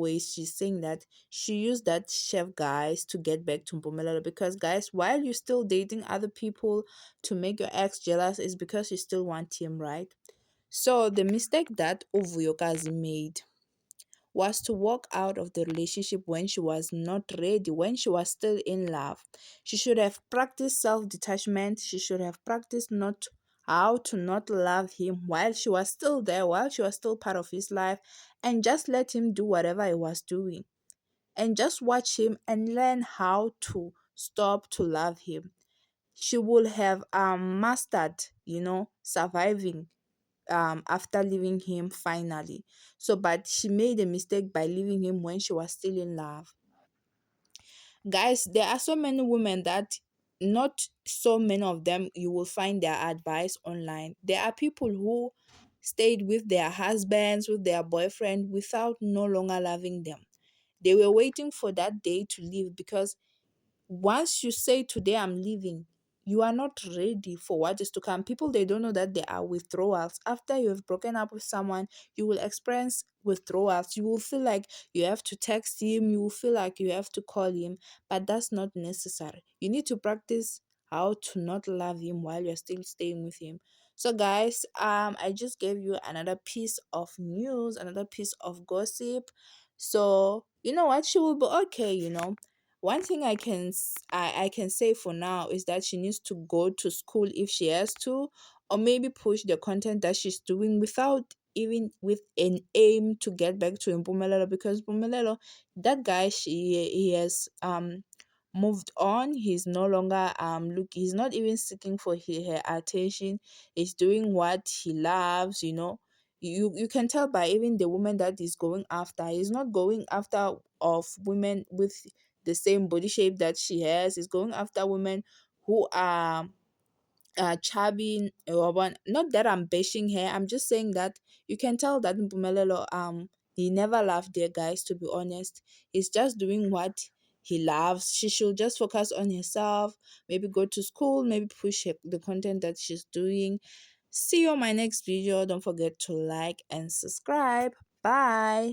ways she's saying that she used that chef guys to get back to Mpumelelo, because guys, while you're still dating other people to make your ex jealous is because you still want him, right? So the mistake that Uvuyokazi made was to walk out of the relationship when she was not ready, when she was still in love. She should have practiced self detachment. She should have practiced not how to not love him while she was still there, while she was still part of his life, and just let him do whatever he was doing. And just watch him and learn how to stop to love him. She would have mastered, surviving after leaving him finally. So, but she made a mistake by leaving him when she was still in love. Guys, there are so many women that not so many of them you will find their advice online. There are people who stayed with their husbands, with their boyfriend without no longer loving them. They were waiting for that day to leave, because once you say today I'm leaving, you are not ready for what is to come. People, they don't know that there are withdrawals. After you have broken up with someone, you will experience withdrawals. You will feel like you have to text him, you will feel like you have to call him, but that's not necessary. You need to practice how to not love him while you're still staying with him. So guys, I just gave you another piece of news, another piece of gossip. So you know what, she will be okay, one thing I can say for now is that she needs to go to school if she has to, or maybe push the content that she's doing without even with an aim to get back to Mpumelelo, because Mpumelelo, that guy, he has moved on. He's no longer he's not even seeking for her attention. He's doing what he loves, you can tell by even the woman that he's going after. He's not going after of women with the same body shape that she has. He's going after women who are chubby or one. Not that I'm bashing her. I'm just saying that you can tell that Mpumelelo he never loved their guys, to be honest. He's just doing what he loves. She should just focus on herself, maybe go to school, maybe push the content that she's doing. See you on my next video. Don't forget to like and subscribe. Bye.